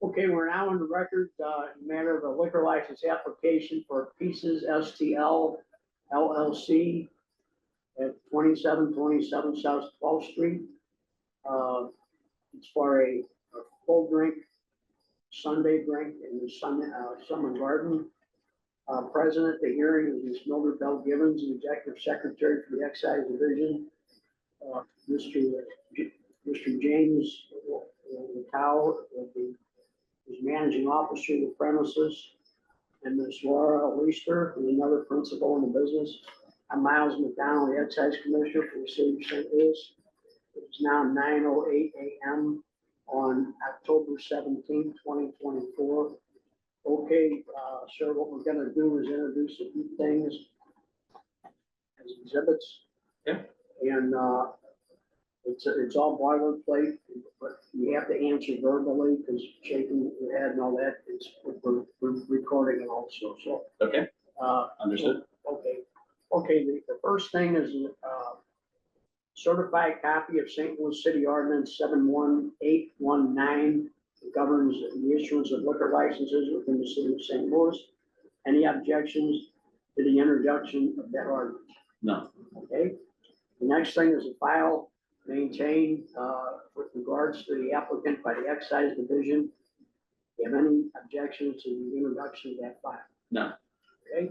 Okay, we're now on the record, matter of a liquor license application for Pieces STL LLC at 2727 South 12th Street. It's for a full drink, Sunday drink in the Summer Garden. President, the hearing is Ms. Mildred Bell Gibbons, the Executive Secretary for the Excise Division. Mr. James Cow, is managing officer of the premises, and Ms. Laura Leister, who's another principal in the business. I'm Miles McDonald, the Excise Commissioner for the City of St. Louis. It's now 9:08 a.m. on October 17th, 2024. Okay, sir, what we're gonna do is introduce a few things as exhibits. Yeah. And it's all boilerplate, but you have to answer verbally because shaking your head and all that, we're recording it also, so. Okay, understood. Okay, the first thing is certified copy of St. Louis City Ordinance 71819. It governs the issuance of liquor licenses within the city of St. Louis. Any objections to the introduction of that ordinance? No. Okay. The next thing is a file maintained with regards to the applicant by the Excise Division. Do you have any objections to the introduction of that file? No. Okay.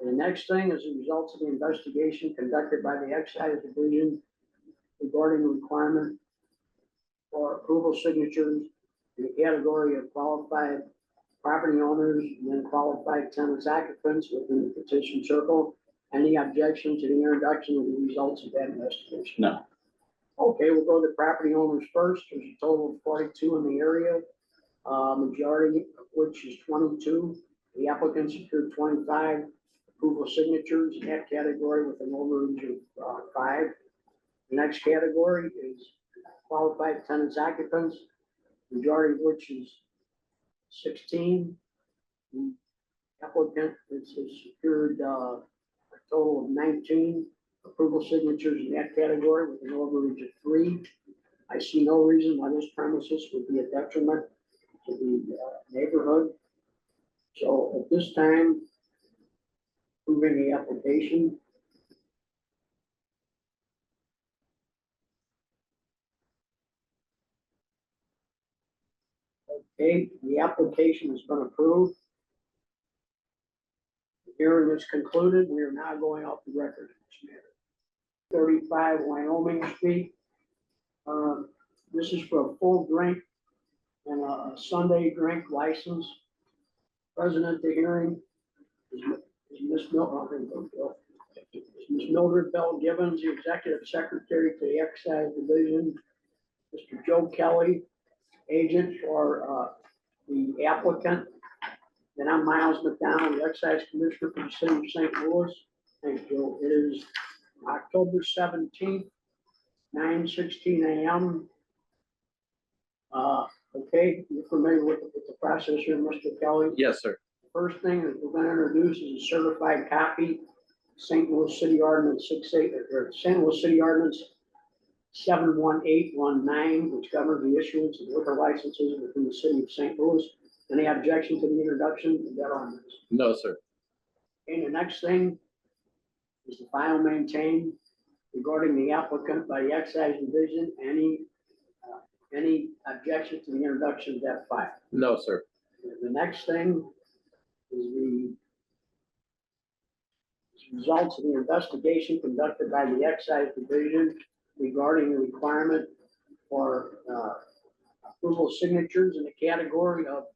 And the next thing is the results of the investigation conducted by the Excise Division regarding the requirement for approval signatures in the category of qualified property owners and then qualified tenants occupants within the petition circle. Any objection to the introduction of the results of that investigation? No. Okay, we'll go to property owners first. There's a total of 42 in the area, majority of which is 22. The applicant secured 25 approval signatures in that category with an overage of 5. The next category is qualified tenants occupants, majority of which is 16. The applicant has secured a total of 19 approval signatures in that category with an overage of 3. I see no reason why this premises would be a detriment to the neighborhood. So at this time, approving the application. Okay, the application has been approved. The hearing is concluded. We are now going off the record in this matter. 35 Wyoming Street. This is for a full drink and a Sunday drink license. President of the hearing is Ms. Mildred Bell Gibbons, the Executive Secretary to the Excise Division. Mr. Joe Kelly, agent for the applicant. Then I'm Miles McDonald, the Excise Commissioner for the City of St. Louis. Thank you. It is October 17th, 9:16 a.m. Okay, you're familiar with the process here, Mr. Kelly? Yes, sir. First thing that we're going to introduce is a certified copy, St. Louis City Ordinance 71819, which governs the issuance of liquor licenses within the city of St. Louis. Any objection to the introduction of that ordinance? No, sir. And the next thing is the file maintained regarding the applicant by the Excise Division. Any objection to the introduction of that file? No, sir. The next thing is the results of the investigation conducted by the Excise Division regarding the requirement for approval signatures in the category of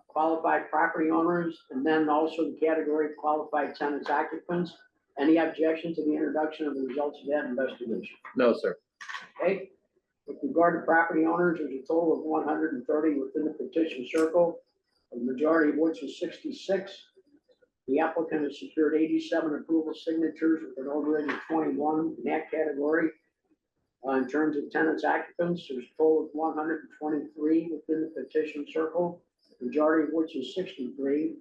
qualified property owners, and then also the category of qualified tenants occupants. Any objection to the introduction of the results of that investigation? No, sir. Okay. With regard to property owners, there's a total of 130 within the petition circle, the majority of which is 66. The applicant has secured 87 approval signatures with an overage of 21 in that category. In terms of tenants occupants, there's a total of 123 within the petition circle, the majority of which is 63.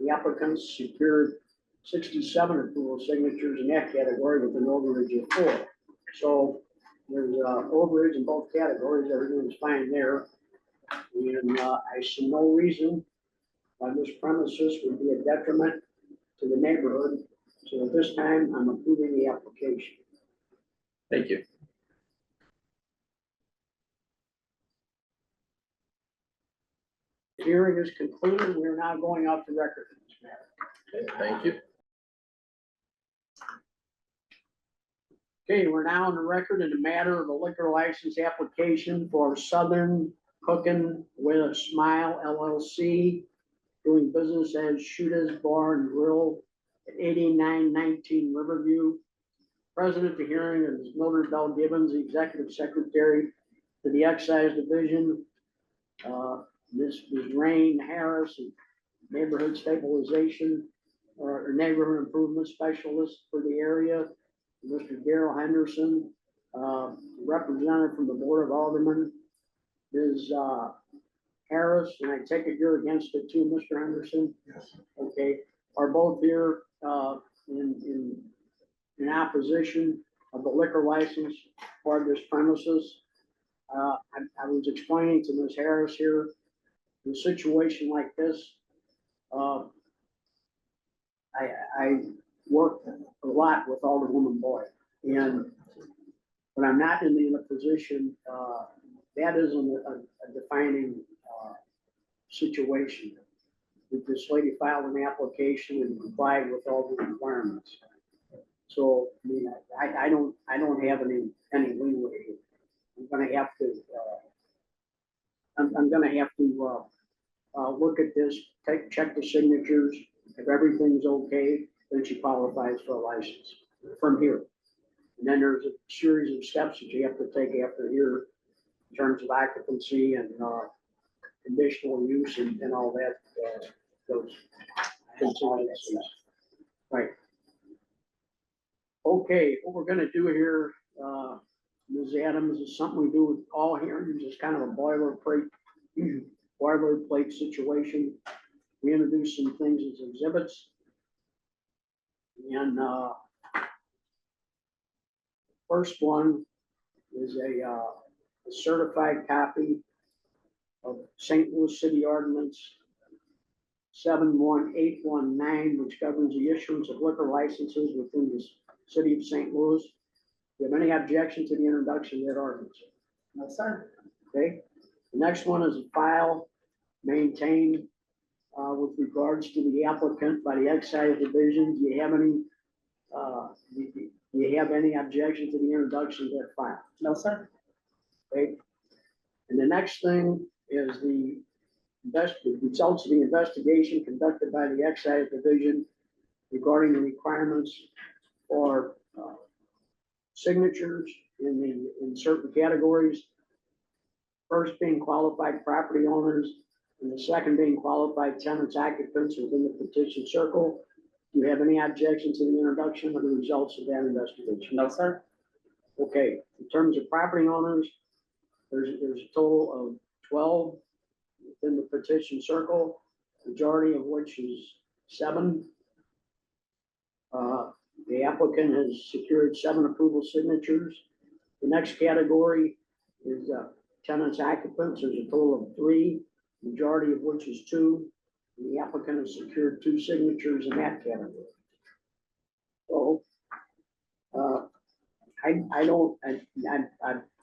The applicants secured 67 approval signatures in that category with an overage of 4. So there's overage in both categories. Everything's fine there. And, I see no reason why this premises would be a detriment to the neighborhood. So at this time, I'm approving the application. Thank you. Hearing is concluded. We are now going off the record in this matter. Okay, thank you. Okay, we're now on the record in the matter of a liquor license application for Southern Cookin' with a Smile LLC, doing business as Shoota's Bar and Grill at 8919 Riverview. President of the hearing is Mildred Bell Gibbons, the Executive Secretary to the Excise Division. Ms. Rain Harris, Neighborhood Stabilization or Neighborhood Improvement Specialist for the area. Mr. Darrell Henderson, representative from the Board of Aldermen. Ms. Harris, and I take it you're against it too, Mr. Henderson? Yes. Okay, are both here in opposition of the liquor license for this premises. I was explaining to Ms. Harris here, in a situation like this, I work a lot with Alderwoman Boyd, and when I'm not in a position, that isn't a defining situation. This lady filed an application and complied with all the requirements. So, I mean, I don't have any leeway. I'm gonna have to, I'm gonna have to, look at this, check the signatures. If everything's okay, then she qualifies for a license from here. And then there's a series of steps that you have to take after here in terms of occupancy and, conditional use and all that, those considerations. Right. Okay, what we're gonna do here, Ms. Adams, is something we do with all hearings, it's kind of a boilerplate situation. We introduce some things as exhibits. And, first one is a certified copy of St. Louis City Ordinance 71819, which governs the issuance of liquor licenses within the city of St. Louis. Do you have any objection to the introduction of that ordinance? No, sir. Okay. The next one is a file maintained with regards to the applicant by the Excise Division. Do you have any, do you have any objection to the introduction of that file? No, sir. Okay. And the next thing is the results of the investigation conducted by the Excise Division regarding the requirements for signatures in certain categories. First being qualified property owners, and the second being qualified tenants, occupants within the petition circle. Do you have any objection to the introduction of the results of that investigation? No, sir. Okay, in terms of property owners, there's a total of 12 within the petition circle, majority of which is 7. The applicant has secured 7 approval signatures. The next category is tenants, occupants. There's a total of 3, majority of which is 2. And the applicant has secured 2 signatures in that category. So, I'm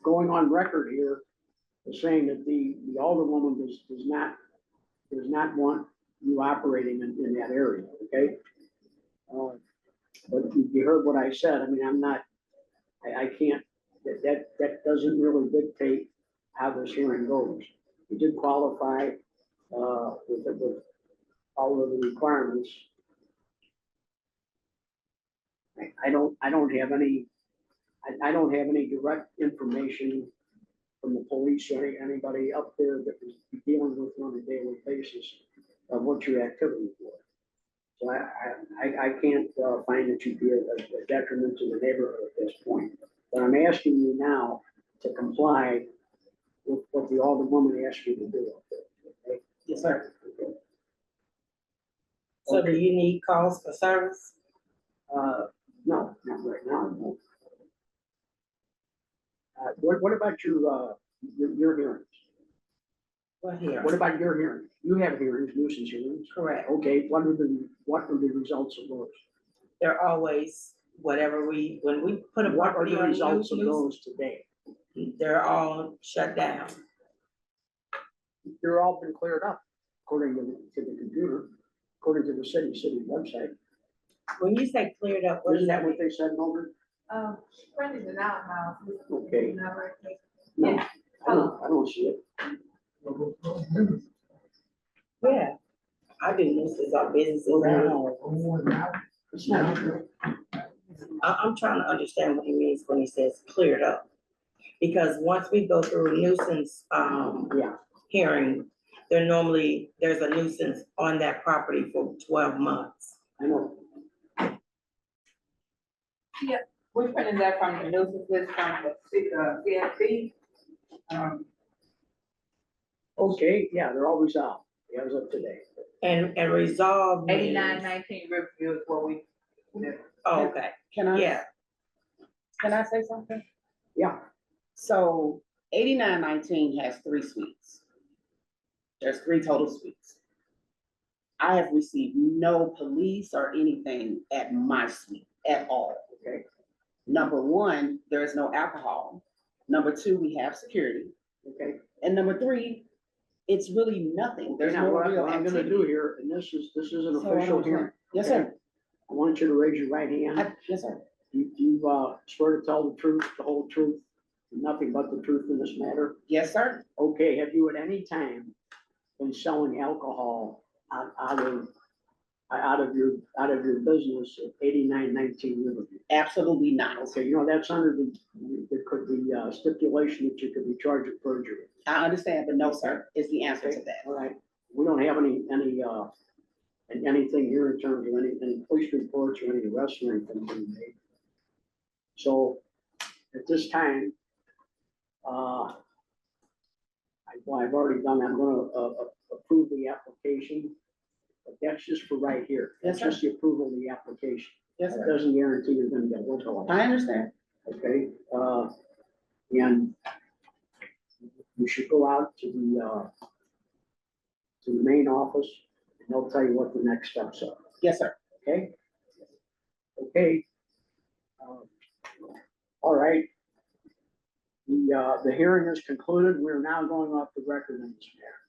going on record here as saying that the Alderwoman does not want you operating in that area, okay? But you heard what I said. I mean, I can't, that doesn't really dictate how this hearing goes. You did qualify with all of the requirements. I don't have any direct information from the police or anybody up there that was dealing with you on a daily basis of what your activities were. So I can't find that you'd be a detriment to the neighborhood at this point. But I'm asking you now to comply with what the Alderwoman asked you to do. Okay? Yes, sir. Okay. So do you need calls for service? No, not right now. No. What about your hearings? What here? What about your hearing? You have hearings, nuisance hearings. Correct. Okay, what are the results of those? They're always, whatever when we put a What are property the on results of news, those today? they're all shut down. They're all been cleared up, according to the computer, according to the city website. When you say cleared up, what Isn't is that that? what they said, Mildred? She printed it out now. Okay. Never take- No, I don't see it. Yeah, I do nuisance on businesses. It's not. I'm trying to understand what he means when he says cleared up. Because once we go through a nuisance, Yeah, hearing, there's a nuisance on that property for 12 months. I know. We printed that from the nuisance list from the CFP. Okay, yeah, they're all resolved. Yeah, as of today. And resolve means. 8919 Riverview is what we. Oh, okay, Can I? yeah, Can I say something? Yeah, So 8919 has 3 suites. There's 3 total suites. I have received no police or anything at my suite at all. okay, Number 1, there is no alcohol. Number 2, we have security. okay. And number 3, it's really nothing. There's Now, no what real I'm gonna activity. do here, and this is an So I official don't- hearing. Yes, sir. I want you to raise your right hand. Yes, sir. You swear to tell the truth, the whole truth, and nothing but the truth in this matter? Yes, sir. Okay, have you at any time been selling alcohol out of your business at 8919 Riverview? Absolutely not. Okay, you know, that's under the stipulation that you could be charged with perjury. I understand, but no, sir, is the answer to that. All right, we don't have anything here in terms of any police reports or any arrests or anything being made. So at this time, I've already done, I'm gonna approve the application, but that's just for right here. That's Yes, sir. just the approval of the application. Yes, That sir. doesn't guarantee you're gonna get local. I understand. Okay, and you should go out to the main office, and they'll tell you what the next steps are, Yes, sir. okay? Okay. All right. The hearing is concluded. We're now going off the record in this matter.